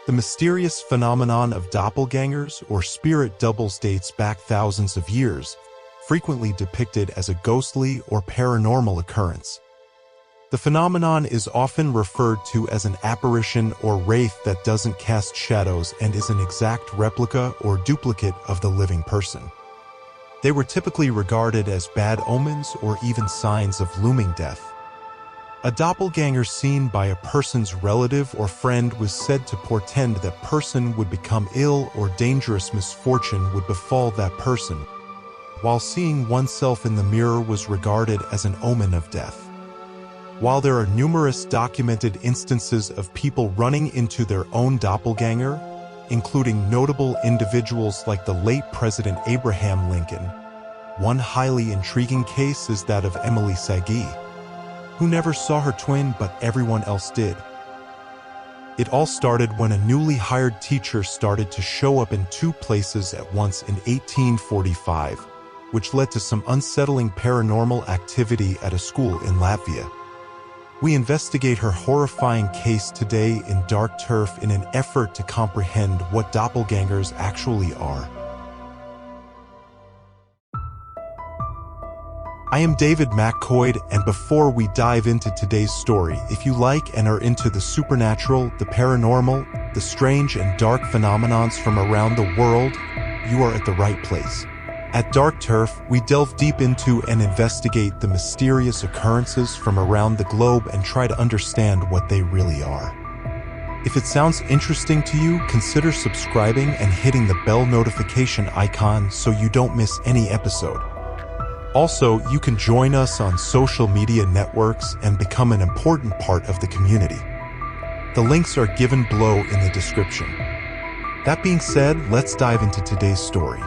The mysterious phenomenon of doppelgangers or spirit doubles dates back thousands of years, frequently depicted as a ghostly or paranormal occurrence. The phenomenon is often referred to as an apparition or wraith that doesn't cast shadows and is an exact replica or duplicate of the living person. They were typically regarded as bad omens or even signs of looming death. A doppelganger seen by a person's relative or friend was said to portend that person would become ill or dangerous misfortune would befall that person, while seeing oneself in the mirror was regarded as an omen of death. While there are numerous documented instances of people running into their own doppelganger, including notable individuals like the late President Abraham Lincoln, one highly intriguing case is that of Emily Sagee, who never saw her twin but everyone else did. It all started when a newly hired teacher started to show up in two places at once in 1845, which led to some unsettling paranormal activity at a school in Latvia. We investigate her horrifying case today in Dark Turf in an effort to comprehend what doppelgangers actually are. I am David McCoy, and before we dive into today's story, if you like and are into the supernatural, the paranormal, the strange and dark phenomenons from around the world, you are at the right place. At Dark Turf, we delve deep into and investigate the mysterious occurrences from around the globe and try to understand what they really are. If it sounds interesting to you, consider subscribing and hitting the bell notification icon so you don't miss any episode. Also, you can join us on social media networks and become an important part of the community. The links are given below in the description. That being said, let's dive into today's story.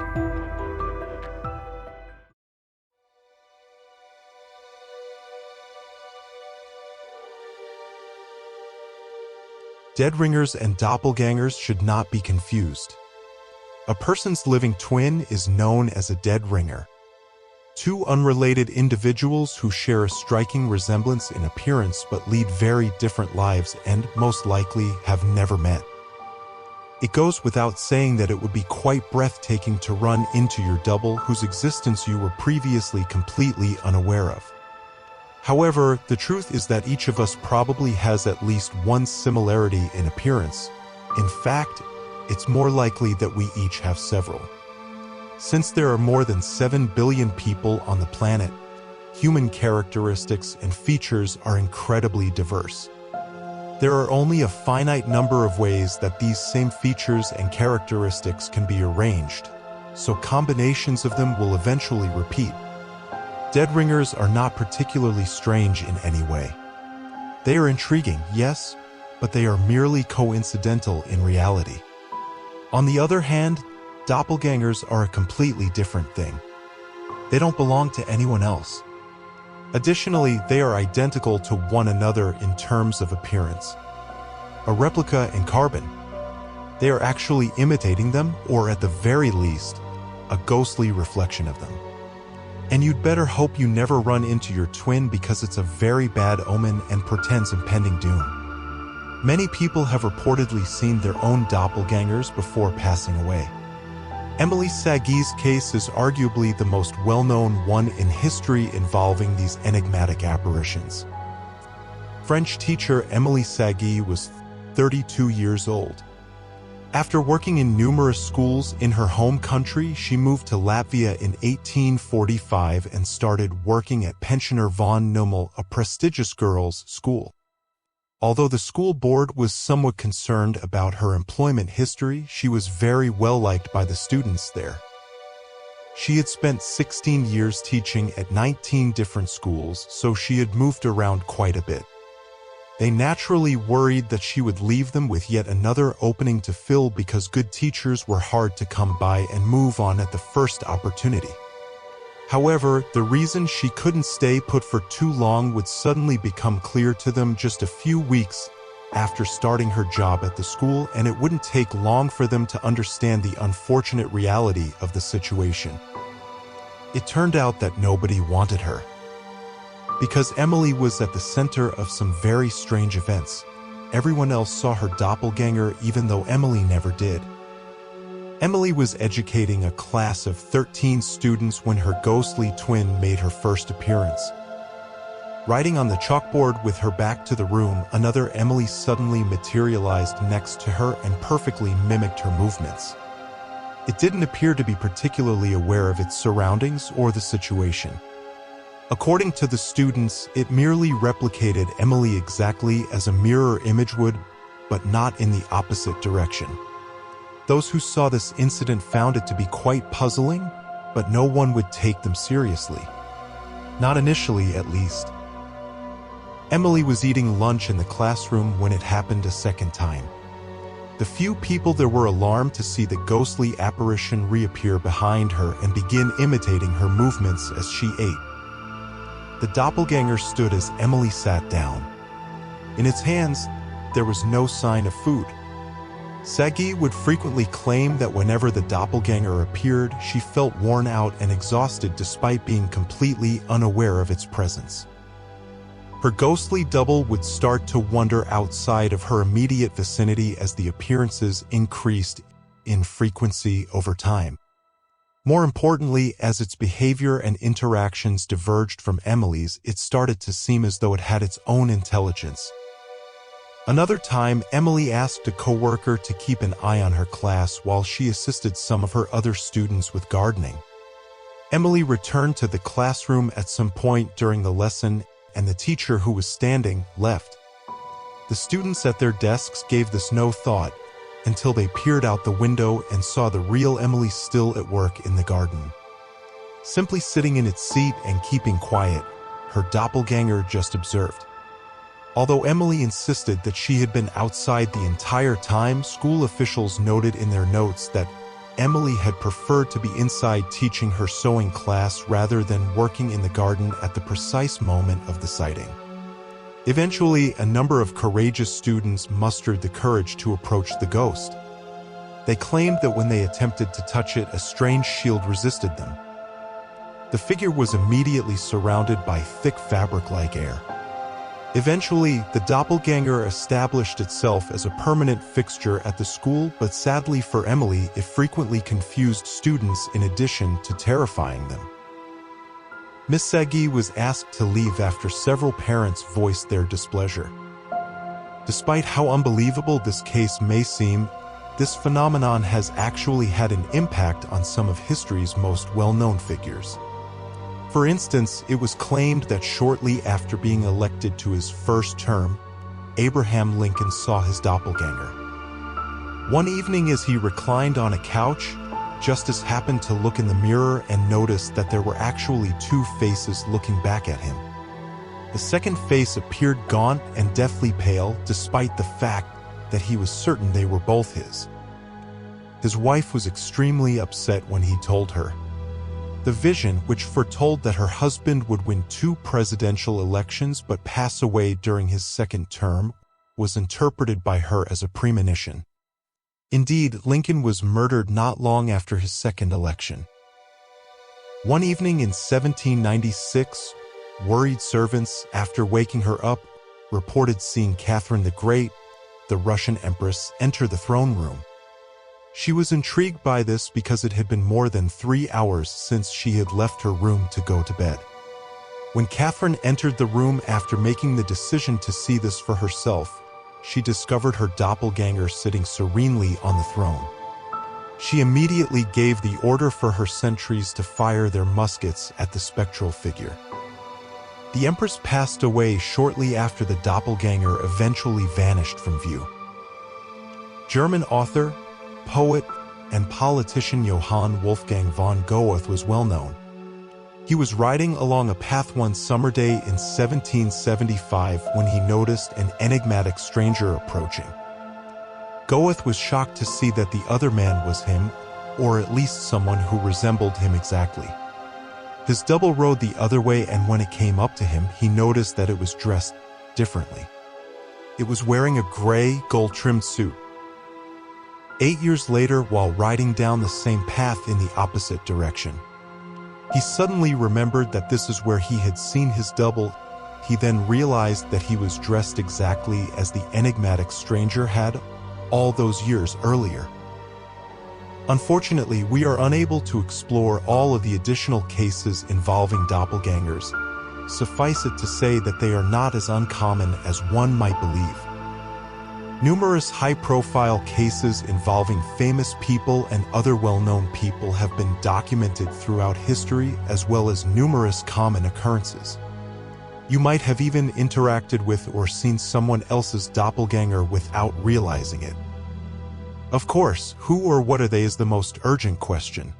Dead ringers and doppelgangers should not be confused. A person's living twin is known as a dead ringer. Two unrelated individuals who share a striking resemblance in appearance but lead very different lives and, most likely, have never met. It goes without saying that it would be quite breathtaking to run into your double whose existence you were previously completely unaware of. However, the truth is that each of us probably has at least one similarity in appearance. In fact, it's more likely that we each have several. Since there are more than 7 billion people on the planet, human characteristics and features are incredibly diverse. There are only a finite number of ways that these same features and characteristics can be arranged, so combinations of them will eventually repeat. Dead ringers are not particularly strange in any way. They are intriguing, yes, but they are merely coincidental in reality. On the other hand, doppelgangers are a completely different thing. They don't belong to anyone else. Additionally, they are identical to one another in terms of appearance. A replica in carbon. They are actually imitating them, or at the very least, a ghostly reflection of them. And you'd better hope you never run into your twin because it's a very bad omen and portends impending doom. Many people have reportedly seen their own doppelgangers before passing away. Emily Sagee's case is arguably the most well-known one in history involving these enigmatic apparitions. French teacher Emily Sagee was 32 years old. After working in numerous schools in her home country, she moved to Latvia in 1845 and started working at Pensioner von Nummel, a prestigious girls' school. Although the school board was somewhat concerned about her employment history, she was very well liked by the students there. She had spent 16 years teaching at 19 different schools, so she had moved around quite a bit. They naturally worried that she would leave them with yet another opening to fill because good teachers were hard to come by and move on at the first opportunity. However, the reason she couldn't stay put for too long would suddenly become clear to them just a few weeks after starting her job at the school, and it wouldn't take long for them to understand the unfortunate reality of the situation. It turned out that nobody wanted her. Because Emily was at the center of some very strange events. everyone else saw her doppelganger even though Emily never did. Emily was educating a class of 13 students when her ghostly twin made her first appearance. Writing on the chalkboard with her back to the room, another Emily suddenly materialized next to her and perfectly mimicked her movements. It didn't appear to be particularly aware of its surroundings or the situation. According to the students, it merely replicated Emily exactly as a mirror image would, but not in the opposite direction. Those who saw this incident found it to be quite puzzling, but no one would take them seriously. Not initially, at least. Emily was eating lunch in the classroom when it happened a second time. The few people there were alarmed to see the ghostly apparition reappear behind her and begin imitating her movements as she ate. The doppelganger stood as Emily sat down. In its hands, there was no sign of food. Sagee would frequently claim that whenever the doppelganger appeared, she felt worn out and exhausted despite being completely unaware of its presence. Her ghostly double would start to wander outside of her immediate vicinity as the appearances increased in frequency over time. More importantly, as its behavior and interactions diverged from Emily's, it started to seem as though it had its own intelligence. Another time, Emily asked a coworker to keep an eye on her class while she assisted some of her other students with gardening. Emily returned to the classroom at some point during the lesson, and the teacher, who was standing, left. The students at their desks gave this no thought until they peered out the window and saw the real Emily still at work in the garden. Simply sitting in its seat and keeping quiet, her doppelganger just observed. Although Emily insisted that she had been outside the entire time, school officials noted in their notes that Emily had preferred to be inside teaching her sewing class rather than working in the garden at the precise moment of the sighting. Eventually, a number of courageous students mustered the courage to approach the ghost. They claimed that when they attempted to touch it, a strange shield resisted them. The figure was immediately surrounded by thick fabric-like air. Eventually, the doppelganger established itself as a permanent fixture at the school, but sadly for Emily, it frequently confused students in addition to terrifying them. Miss Sagee was asked to leave after several parents voiced their displeasure. Despite how unbelievable this case may seem, this phenomenon has actually had an impact on some of history's most well-known figures. For instance, it was claimed that shortly after being elected to his first term, Abraham Lincoln saw his doppelganger. One evening as he reclined on a couch, Justice happened to look in the mirror and noticed that there were actually two faces looking back at him. The second face appeared gaunt and deathly pale, despite the fact that he was certain they were both his. His wife was extremely upset when he told her. The vision, which foretold that her husband would win 2 presidential elections but pass away during his second term, was interpreted by her as a premonition. Indeed, Lincoln was murdered not long after his second election. One evening in 1796, worried servants, after waking her up, reported seeing Catherine the Great, the Russian empress, enter the throne room. She was intrigued by this because it had been more than 3 hours since she had left her room to go to bed. When Catherine entered the room after making the decision to see this for herself, she discovered her doppelganger sitting serenely on the throne. She immediately gave the order for her sentries to fire their muskets at the spectral figure. The Empress passed away shortly after the doppelganger eventually vanished from view. German author, poet, and politician Johann Wolfgang von Goethe was well known. He was riding along a path one summer day in 1775 when he noticed an enigmatic stranger approaching. Goethe was shocked to see that the other man was him, or at least someone who resembled him exactly. His double rode the other way, and when it came up to him, he noticed that it was dressed differently. It was wearing a gray, gold-trimmed suit. 8 years later, while riding down the same path in the opposite direction, he suddenly remembered that this is where he had seen his double. he then realized that he was dressed exactly as the enigmatic stranger had all those years earlier. Unfortunately, we are unable to explore all of the additional cases involving doppelgangers. Suffice it to say that they are not as uncommon as one might believe. Numerous high-profile cases involving famous people and other well-known people have been documented throughout history, as well as numerous common occurrences. You might have even interacted with or seen someone else's doppelganger without realizing it. Of course, who or what are they is the most urgent question.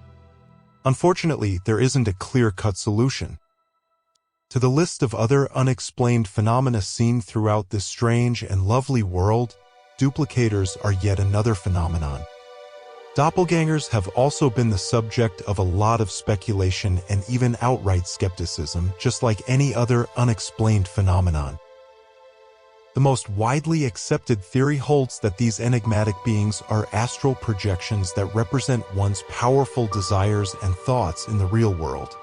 Unfortunately, there isn't a clear-cut solution. To the list of other unexplained phenomena seen throughout this strange and lovely world, duplicators are yet another phenomenon. Doppelgangers have also been the subject of a lot of speculation and even outright skepticism, just like any other unexplained phenomenon. The most widely accepted theory holds that these enigmatic beings are astral projections that represent one's powerful desires and thoughts in the real world.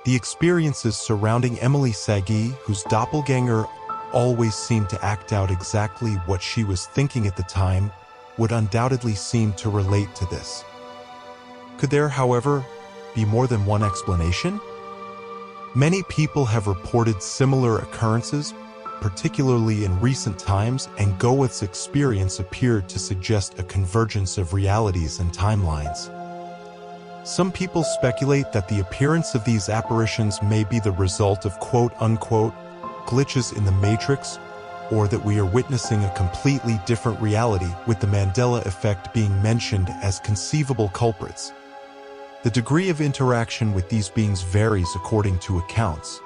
The experiences surrounding Emily Sagee, whose doppelganger always seemed to act out exactly what she was thinking at the time, would undoubtedly seem to relate to this. Could there, however, be more than one explanation? Many people have reported similar occurrences, particularly in recent times, and Goeth's experience appeared to suggest a convergence of realities and timelines. Some people speculate that the appearance of these apparitions may be the result of quote-unquote glitches in the Matrix, or that we are witnessing a completely different reality, with the Mandela effect being mentioned as conceivable culprits. The degree of interaction with these beings varies according to accounts.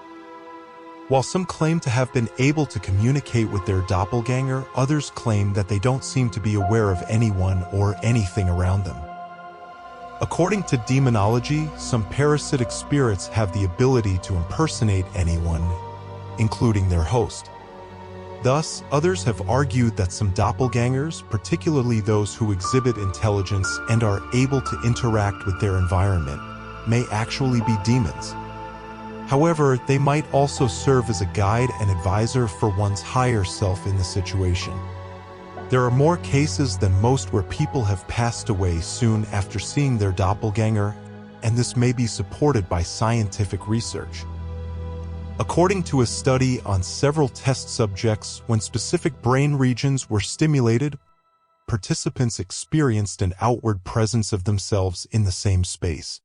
While some claim to have been able to communicate with their doppelganger, others claim that they don't seem to be aware of anyone or anything around them. According to demonology, some parasitic spirits have the ability to impersonate anyone, including their host. Thus, others have argued that some doppelgangers, particularly those who exhibit intelligence and are able to interact with their environment, may actually be demons. However, they might also serve as a guide and advisor for one's higher self in the situation. There are more cases than most where people have passed away soon after seeing their doppelganger, and this may be supported by scientific research. According to a study on several test subjects, when specific brain regions were stimulated, participants experienced an outward presence of themselves in the same space.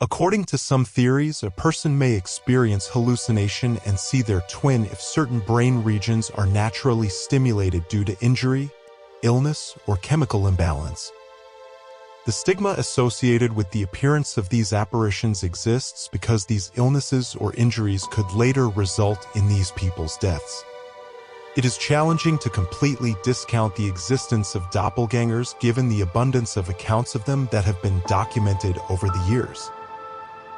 According to some theories, a person may experience hallucination and see their twin if certain brain regions are naturally stimulated due to injury, illness, or chemical imbalance. The stigma associated with the appearance of these apparitions exists because these illnesses or injuries could later result in these people's deaths. It is challenging to completely discount the existence of doppelgangers given the abundance of accounts of them that have been documented over the years.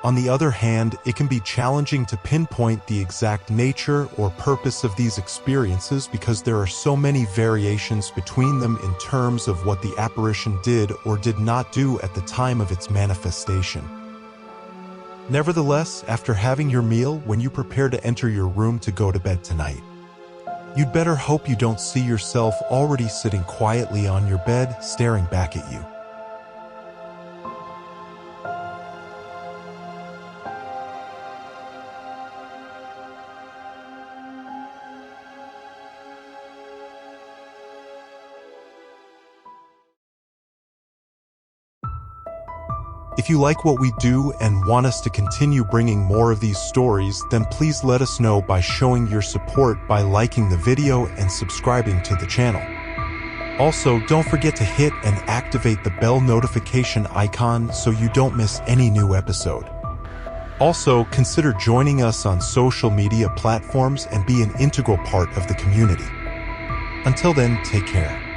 On the other hand, it can be challenging to pinpoint the exact nature or purpose of these experiences because there are so many variations between them in terms of what the apparition did or did not do at the time of its manifestation. Nevertheless, after having your meal, when you prepare to enter your room to go to bed tonight, you'd better hope you don't see yourself already sitting quietly on your bed, staring back at you. If you like what we do and want us to continue bringing more of these stories, then please let us know by showing your support by liking the video and subscribing to the channel. Also, don't forget to hit and activate the bell notification icon so you don't miss any new episode. Also, consider joining us on social media platforms and be an integral part of the community. Until then, take care.